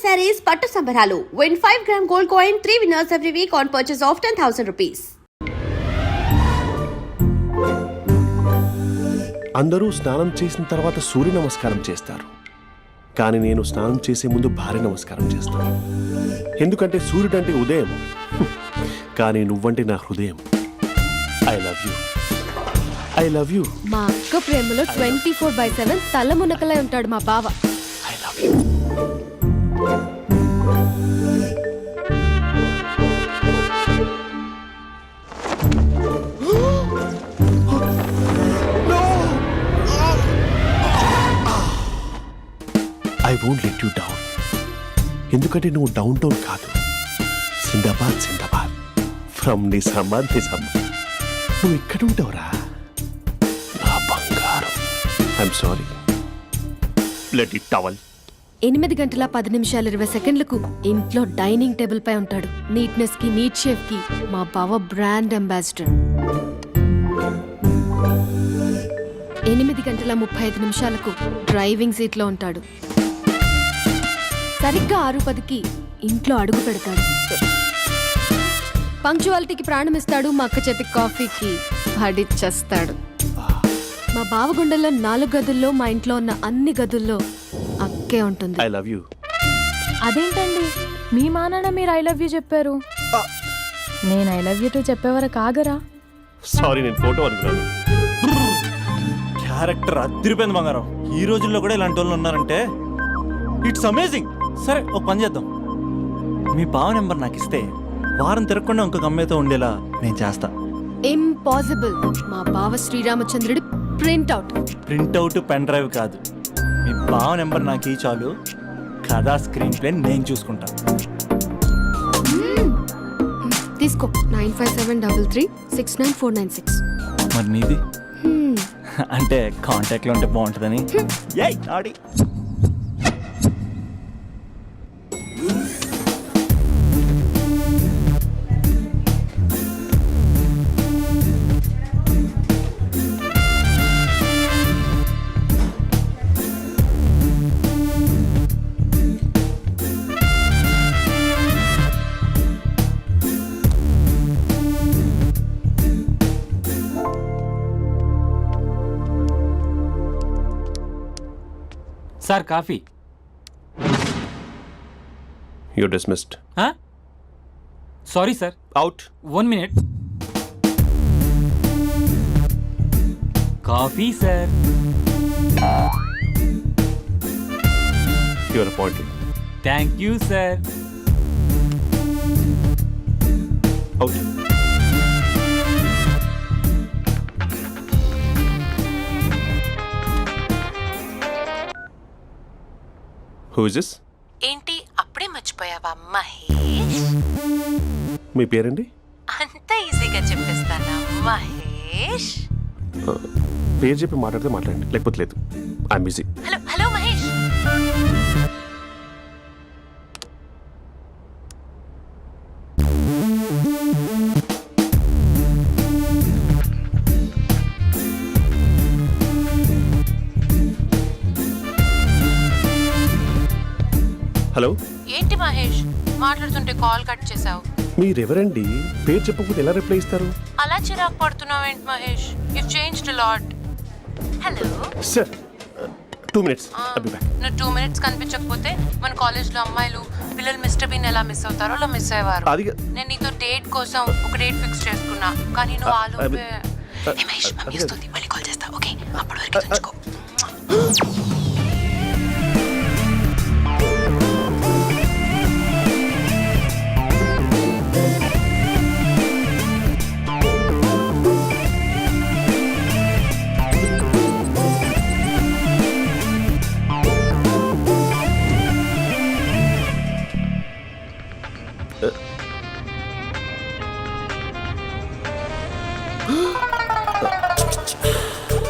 sarees పట్టు సంబరాలు. Win 5-gram gold coin, 3 winners every week on purchase of 10,000 rupees. అందరూ స్నానం చేసిన తర్వాత సూర్య నమస్కారం చేస్తారు, కానీ నేను స్నానం చేసే ముందు భార్య నమస్కారం చేస్తాను. ఎందుకంటే సూర్యుడు అంటే ఉదయం, కానీ నువ్వంటే నా హృదయం. I love you, I love you. మా అక్క ప్రేమలో 24/7 తల మునకలై ఉంటాడు మా బావ. I love you. I won't let you down. ఎందుకంటే నువ్వు డౌన్ టౌన్ కాదు, జిందాబాద్ జిందాబాద్ ఫ్రమ్ నిజామాబాద్ నిజామాబాద్. నువ్వు ఇక్కడ ఉంటావురా నా బంగారం. I'm sorry. Let it towel. 8:10:20 ఇంట్లో డైనింగ్ టేబుల్ పై ఉంటాడు. నీట్నెస్ కి, నీట్ షేఫ్ కి మా బావ బ్రాండ్ అంబాసిడర్. 8:35 డ్రైవింగ్ సీట్ లో ఉంటాడు. సరిగ్గా 6:10 ఇంట్లో అడుగు పెడతాడు. పంక్చువాలిటీకి ప్రాణం ఇస్తాడు. మా అక్క చేతి కాఫీకి పడిచ్చేస్తాడు. మా బావ గుండెల్లో 4 గదుల్లో, మా ఇంట్లో ఉన్న అన్ని గదుల్లో అక్కే ఉంటుంది. I love you. అదేంటండి మీ మా నాన్న మీరు ఐ లవ్ యూ చెప్పారు, నేను ఐ లవ్ యూ టు చెప్పేవరకు ఆగరా? సారీ, నేను ఫోటో అనుకున్నాను. క్యారెక్టర్ అదిరిపోయింది బంగారం. ఈ రోజుల్లో కూడా ఇలాంటి వాళ్ళు ఉన్నారంటే ఇట్స్ అమేజింగ్. సరే, ఒక పని చేద్దాం. మీ బావ నెంబర్ నాకు ఇస్తే వారం తిరగకుండా ఇంకొక అమ్మాయితో ఉండేలా నేను చేస్తా. ఇంపాసిబుల్. మా బావ శ్రీరామచంద్రుడి ప్రింట్అవుట్. ప్రింట్అవుట్ పెన్ డ్రైవ్ కాదు, మీ బావ నెంబర్ నాకు ఈ చాలు. కథా స్క్రీన్ ప్లే నేను చూసుకుంటా. తీసుకో. 9573369496. మరి నీది? అంటే కాంటాక్ట్లో ఉంటే బాగుంటుందని. ఏయ్ ఆడి. Sir coffee. You dismissed. Sorry sir. Out. 1 minute. Coffee sir. You're appointed. Thank you sir. Out. Who is this? ఏంటి అప్పుడే మర్చిపోయావా మహేష్? మీ పేరండి? అంత ఈజీగా చెప్పేస్తానా మహేష్? పేరు చెప్పి మాట్లాడితే మాట్లాడండి, లేకపోతే లేదు. I'm busy. Hello hello Mahesh. Hello. ఏంటి మహేష్ మాట్లాడుతుంటే కాల్ కట్ చేసావు? మీరెవరండి? పేరు చెప్పకపోతే ఎలా రిప్లై ఇస్తారు? అలా చిరాకు పడుతున్నావేంటి Mahesh? You changed lot. Hello sir, 2 minutes. I'll be back. నువ్వు 2 minutes కనిపించకపోతే మన కాలేజ్లో అమ్మాయిలు పిల్లలు మిస్టర్ బీన్ ఎలా మిస్ అవుతారో అలా మిస్ అయ్యేవారు. నేను నీతో డేట్ కోసం ఒక డేట్ ఫిక్స్ చేసుకున్నా, కానీ నువ్వు ఆలోపే. మహేష్ మమ్మీ వస్తుంది, మళ్ళీ కాల్ చేస్తా. ఓకే, అప్పటి వరకు తెచ్చుకో.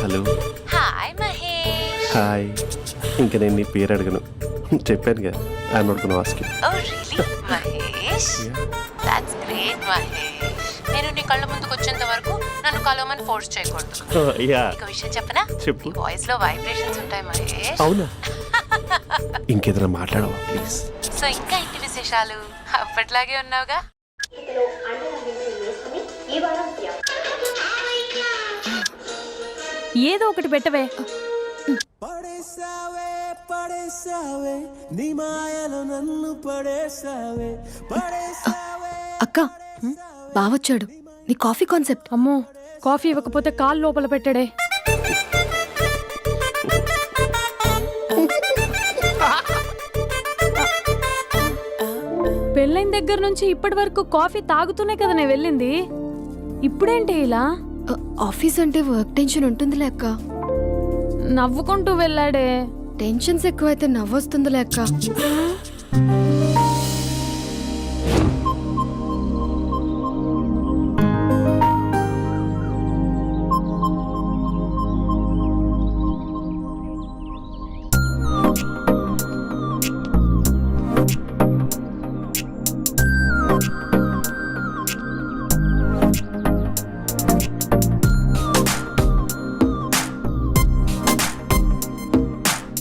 హలో. హాయ్ మహేష్. హాయ్. ఇంకా నేను నీ పేరు అడగను, చెప్పాను కదా. I'm not gonna ask you. Oh really Mahesh? That's great Mahesh. నేను నీ కళ్ళ ముందుకు వచ్చేంత వరకు నన్ను కలవమని ఫోర్స్ చేయకూడదు. యా. ఒక విషయం చెప్పనా? చెప్పు. నీ వాయిస్ లో వైబ్రేషన్స్ ఉంటాయి మహేష్. అవునా? ఇంకేదైనా మాట్లాడవా ప్లీజ్? సో ఇంకా ఇంటి విశేషాలు అప్పట్లాగే ఉన్నావుగా. ఏదో ఒకటి పెట్టవే. అక్క బావొచ్చాడు. నీ కాఫీ కాన్సెప్ట్. అమ్మో, కాఫీ ఇవ్వకపోతే కాలు లోపల పెట్టాడే. పెళ్ళైన దగ్గర నుంచి ఇప్పటి వరకు కాఫీ తాగుతూనే కదా నేను వెళ్ళింది. ఇప్పుడేంటి ఇలా? ఆఫీస్ అంటే వర్క్ టెన్షన్ ఉంటుందిలే అక్క. నవ్వుకుంటూ వెళ్ళాడే. టెన్షన్స్ ఎక్కువైతే నవ్వొస్తుందిలే అక్క.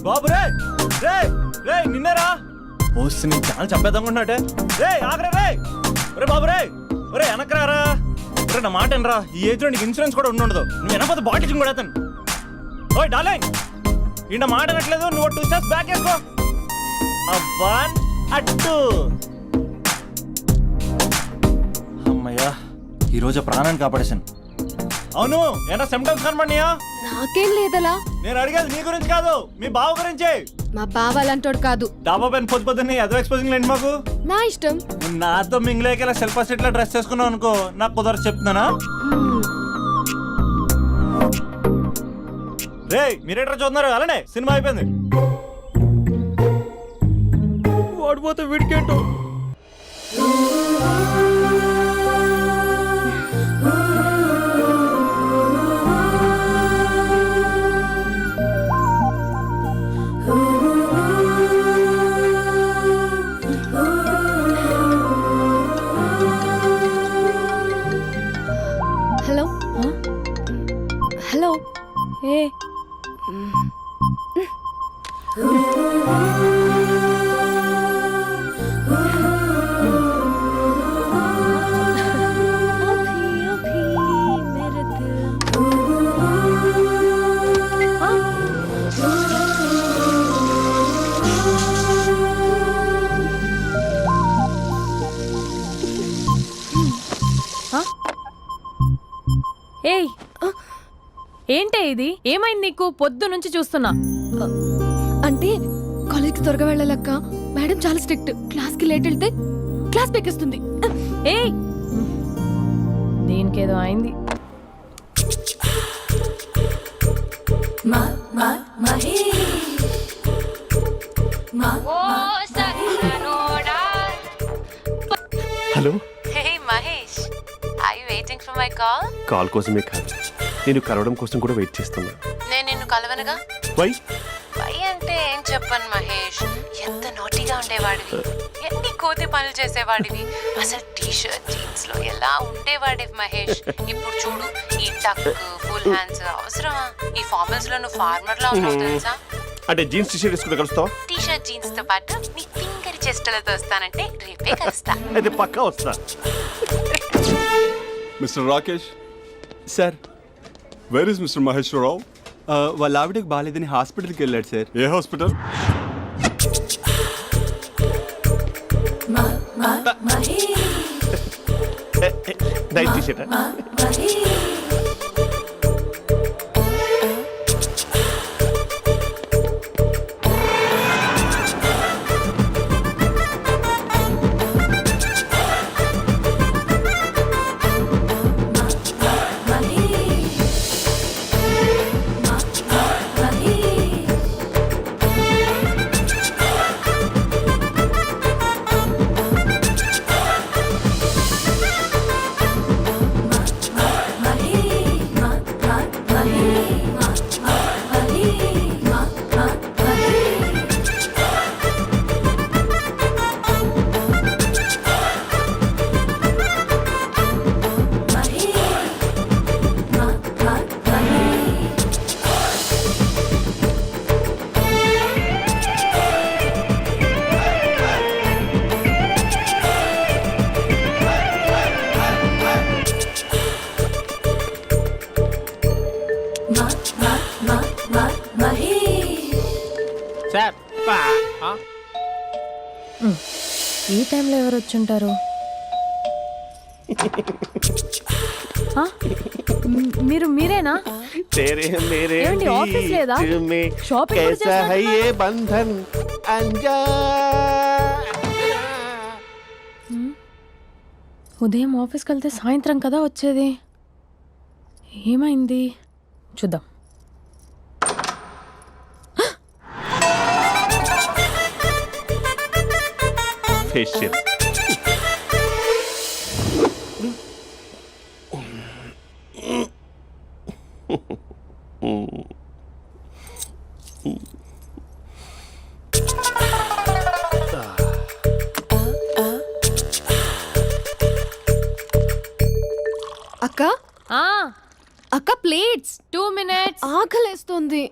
బాబు రే రే రే నిన్నేరా పోస్ట్ నీ ఛానల్ చంపేద్దామనుకుంటున్నాటే. రే ఆగరే రే. ఒరే బాబు రే. ఒరే వెనకరారా. ఒరే నా మాట అనరా. ఈ ఏజ్ లో నీకు ఇన్సూరెన్స్ కూడా ఉండదు. నువ్వు వెనకపోతే బాటిల్ కూడా అతను. ఓయ్ డార్లింగ్, ఈ నా మాట అనట్లేదు. నువ్వు 2 స్టెప్స్ బ్యాక్ వేసుకో. అబ్బా అట్టు. అమ్మయ్యా, ఈరోజు ప్రాణాన్ని కాపాడేశాను. అవును, ఏనా సిమ్టమ్స్ కనబడినాయా? నాకేం లేదలా. నేను అడిగేది నీ గురించి కాదు, మీ బావ గురించి. మా బావ అలాంటోడు కాదు. డాబా పైన పొద్దున్నే ఎదో ఎక్స్పోజింగ్ లేండి మాకు. నా ఇష్టం. నువ్వు నాతో మింగిలేక సెల్ఫ్ సెట్ లా డ్రెస్ చేసుకున్నావు అనుకో, నాకు కుదరదు చెప్తున్నానా. రే మీరేట్రా చూస్తున్నారు? అలానే సినిమా అయిపోయింది. ఓడిపోతే వీడికేంటో. Hello hello. ఏ ఏయ్, ఏంటే ఇది? ఏమైంది నీకు? పొద్దు నుంచి చూస్తున్నా. అంటే కాలేజ్కి త్వరగా వెళ్ళాలక్క. మేడం చాలా స్ట్రిక్ట్. క్లాస్కి లేట్ వెళ్తే క్లాస్ పెక్కిస్తుంది. ఏయ్, దీనికేదో అయింది. Hello. Hey Mahesh, I waiting for my call. Call కోసమే కాదు, నేను కలవడం కోసం కూడా వెయిట్ చేస్తున్నా. నేను నిన్ను కలవనుగా. వై? వై అంటే ఏం చెప్పను మహేష్. ఎంత నోటిగా ఉండేవాడివి, ఎన్ని కోతి పనులు చేసేవాడివి. అసలు టీ షర్ట్ జీన్స్ లో ఎలా ఉండేవాడివి మహేష్. ఇప్పుడు చూడు, ఈ టక్ ఫుల్ హ్యాండ్స్ అవసరమా? ఈ ఫార్మల్స్ లో నువ్వు ఫార్మర్ లా ఉన్నావు తెలుసా. అంటే జీన్స్ టీ షర్ట్ వేసుకుంటే కలుస్తావా? టీ షర్ట్ జీన్స్ తో పాటు నీ ఫింగర్ చెస్టలతో వస్తానంటే రేపే కలుస్తా. అయితే పక్కా వస్తా. Mister Rakesh, sir, where is mister Maheswararao? వాళ్ళ ఆవిడకి బాగాలేదని హాస్పిటల్కి వెళ్ళాడు సార్. ఏ హాస్పిటల్? Night T shirt. ఈ టైంలో ఎవరు వచ్చుంటారు? ఆ? మీరేనా? तेरे मेरे ఏమండి, ఆఫీస్ లేదా? बीच में షాపింగ్ కూడా कैसा है చేస్తున్నారు? ये बंधन अंजा ఉదయం ఆఫీస్కి వెళ్తే సాయంత్రం కదా వచ్చేది. ఏమైంది చూద్దాం. फेशियल అక్క ఆ, అక్క ప్లేట్స్ 2 minutes. ఆకలేస్తుంది.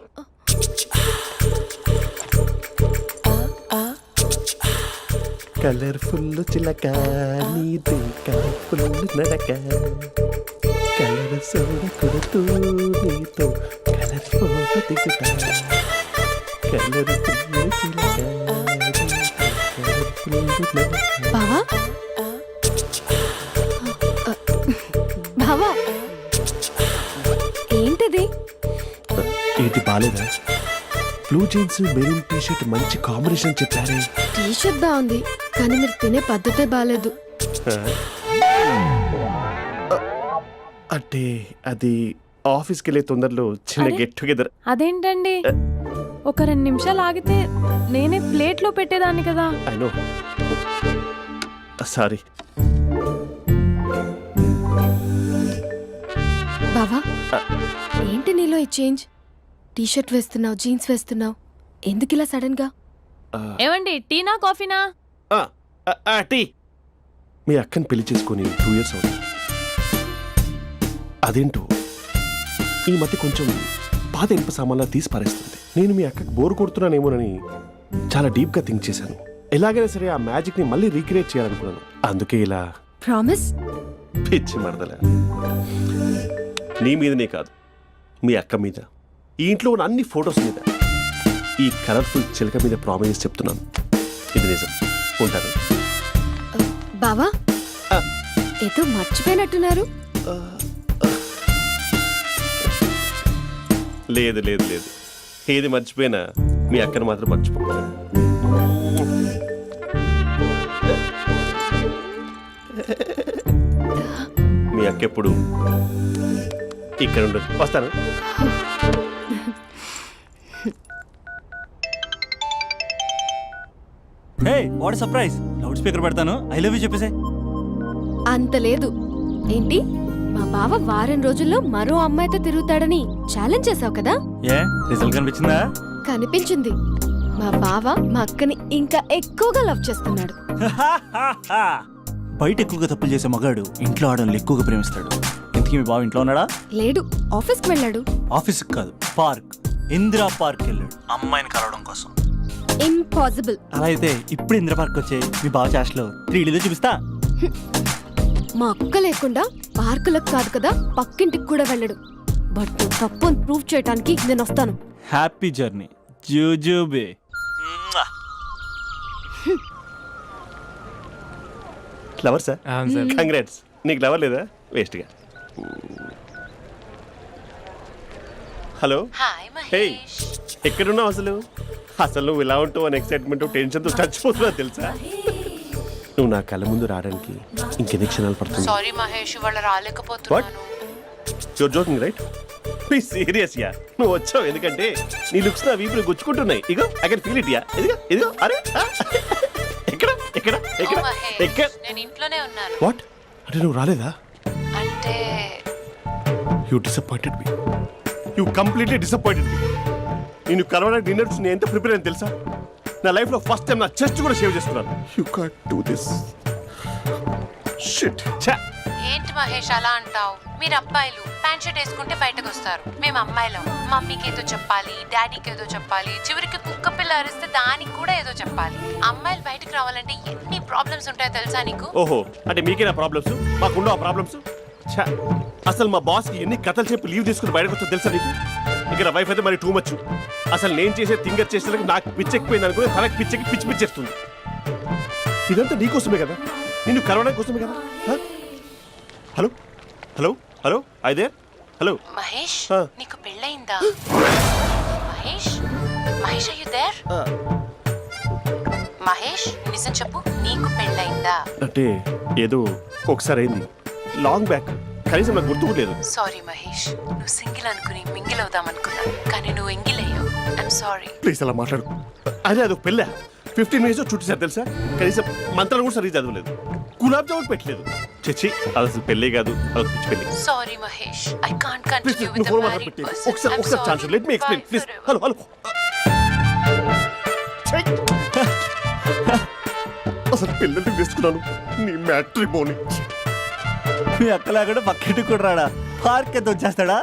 కలర్ఫుల్ చిలక నీదే కలర్ఫుల్ నడక కలర్ సోడ కొడుతూ నీతో కలర్ ఫోటో దిగుతా కలర్ఫుల్ చిలక కలర్ఫుల్ నడక. బావా బావా ఏంటిది? ఏంటి బాలేదా? Blue jeans maroon T shirt మంచి కాంబినేషన్ చెప్పారే. టీ షర్ట్ బాగుంది కానీ మీరు తినే పద్ధతే బాగాలేదు. అంటే అది ఆఫీస్కి వెళ్ళే తొందరలో చిన్న అరే? Get together. అదేంటండి, ఒక 2 నిమిషాలు ఆగితే నేనే ప్లేట్లో పెట్టేదాన్ని కదా. I know, sorry. బావా ఏంటి నీలో ఈ చేంజ్? టీ షర్ట్ వేస్తున్నావు, జీన్స్ వేస్తున్నావు, ఎందుకు ఇలా సడన్ గా? ఏమండి, టీనా కాఫీనా? టీ. మీ అక్కని పెళ్లి చేసుకొని 2 years అవుతుంది. అదేంటో ఈ మధ్య కొంచెం పాత ఇనుప సామాన్లా తీసి పారేస్తుంది. నేను మీ అక్కకి బోర్ కొడుతున్నానేమోనని చాలా డీప్గా థింక్ చేశాను. ఎలాగైనా సరే ఆ మ్యాజిక్ని మళ్ళీ రీక్రియేట్ చేయాలనుకున్నాను. అందుకే ఇలా. ప్రామిస్? పిచ్చి మరదల, నీ మీదనే కాదు, మీ అక్క మీద, ఈ ఇంట్లో ఉన్న అన్ని ఫొటోస్ మీద, ఈ కలర్ఫుల్ చిలక మీద ప్రామిస్ చెప్తున్నాను. ఇది నిజం. ఉంటాను. బావా ఆ. ఏదో మర్చిపోయినట్టున్నారు. లేదు లేదు లేదు, ఏది మర్చిపోయినా మీ అక్కను మాత్రం మర్చిపో. మీ అక్క ఎప్పుడు ఇక్కడ ఉండదు. వస్తాను. Hey what surprise. Loud speaker పెడతాను, ఐ లవ్ యూ చెప్పేసే. అంత లేదు. ఏంటి, మా బావ వారం రోజుల్లో మరో అమ్మాయితో తిరుగుతాడని ఛాలెంజ్ చేసావు కదా? ఏ రిజల్ట్ కనిపించిందా? కనిపించింది. మా బావ మా అక్కని ఇంకా ఎక్కువగా లవ్ చేస్తున్నాడు. బయట ఎక్కువగా తప్పులు చేసే మగాడు ఇంట్లో ఆడవాళ్ళు ఎక్కువగా ప్రేమిస్తాడు. ఇంతకీ మీ బావ ఇంట్లో ఉన్నాడా? లేడు, ఆఫీస్కి వెళ్ళాడు. ఆఫీస్కి కాదు, పార్క్, ఇందిరా పార్క్ వెళ్ళాడు అమ్మాయిని కలవడం కోసం. ఇంపాసిబుల్. అలా అయితే ఇప్పుడు ఇందిరా పార్క్ వచ్చే మీ బావ చాష్లో 3Dలో చూపిస్తా. మా అక్క లేకుండా పార్కులకు కాదు కదా పక్కింటికి కూడా వెళ్ళడు. బట్ నువ్వు తప్పు ప్రూవ్ చేయడానికి నేను వస్తాను. హ్యాపీ జర్నీ జూజూబే. Lover sir? అవును సార్. కంగ్రాట్స్. నీకు లవర్ లేదా? వేస్ట్గా. హలో. Hi hey, Mahesh. ఎక్కడున్నావు అసలు? అసలు నువ్వు ఇలా ఉంటావు అని ఎక్సైట్మెంట్ టెన్షన్తో చచ్చిపోతున్నా తెలుసా? నువ్వు నా కళ్ళ ముందు రావడానికి ఇంకెన్ని క్షణాలు పడుతుంది? సారీ మహేష్, వాళ్ళు రాలేకపోతున్నాను. You're joking right? Please serious yeah. నువ్వు వచ్చావు ఎందుకంటే నీ లుక్స్ నా వీపుని గుచ్చుకుంటున్నాయి. ఇగో I can feel it yeah. ఇదిగో ఇదిగో. అరే ఎక్కడ ఎక్కడ ఓ ఎక్కడ మహేష్, ఎక్కడ? నేను ఇంట్లోనే ఉన్నాను. వాట్ అంటే నువ్వు రాలేదా? అంటే you disappointed me. You completely disappointed me. నేను కలవడానికి డిన్నర్స్ నేను ఎంత ప్రిపేర్ అని తెలుసా? నా లైఫ్లో ఫస్ట్ టైం నా చెస్ట్ కూడా సేవ్ చేస్తున్నాను. You can't do this. Shit. ఛా. ఏంటి మహేష్ అలా అంటావు? మీరు అబ్బాయిలు ప్యాంట్ షర్ట్ వేసుకుంటే బయటకు వస్తారు. మేము అమ్మాయిలం, మమ్మీకి ఏదో చెప్పాలి, డాడీకి ఏదో చెప్పాలి, చివరికి కుక్క పిల్ల అరిస్తే దానికి కూడా ఏదో చెప్పాలి. అమ్మాయిలు బయటకు రావాలంటే ఎన్ని ప్రాబ్లమ్స్ ఉంటాయో తెలుసా నీకు? ఓహో, అంటే మీకేనా ప్రాబ్లమ్స్? మాకుండా ఆ ప్రాబ్లమ్స్? ఛా. అసలు మా బాస్కి ఎన్ని కథలు చెప్పి లీవ్ తీసుకుని బయటకు వచ్చా తెలుసా నీకు? ఇక్కడ వైఫ్ అయితే మరి టూ మచ్. అసలు నేను చేసే థింగర్ చేసేందుకు నాకు పిచ్చెక్కిపోయింది అనుకుని తనకి పిచ్చెక్కి పిచ్చి పిచ్చేస్తుంది. ఇదంతా నీకోసమే కదా, నిన్ను కరోనా కోసమే కదా. హ? హలో హలో హలో అయితే హలో. మహేష్ ఆ. నీకు పెళ్ళయిందా? Mahesh Mahesh are you there? మహేష్ నిజం చెప్పు, నీకు పెళ్ళయిందా? అంటే ఏదో ఒకసారి అయింది, లాంగ్ బ్యాక్, కనీసం నాకు గుర్తు కూడా లేదు. సారీ మహేష్, నువ్వు సింగిల్ అనుకుని మింగిల్ అవుదాం అనుకున్నా, కానీ నువ్వు ఎంగిల్ అయ్యావు. I'm sorry. ప్లీజ్ అలా మాట్లాడు. అదే అదొక పెళ్ళ 15 మినిట్స్ చుట్టేసారు తెలుసా, కనీసం మంత్రాలు కూడా సరిగ్గా చదవలేదు, గులాబ్ జామున్ పెట్టలేదు. చచ్చి అది అసలు పెళ్ళే కాదు, అదొక పిచ్చి పెళ్ళి. Sorry Mahesh, I can't please continue with నువ్వు ద ఫోన్ మ్యారీడ్ మాట్లాడి పర్సన్. ఒకసారి chance let me explain please. Hello hello. అసలు పిల్లల్ని తీసుకున్నాను నీ మ్యాట్రీ బోని. మీ అక్కలా కూడా పక్కింటికి కూడా రాడా, పార్క్ ఎంత వచ్చేస్తాడా?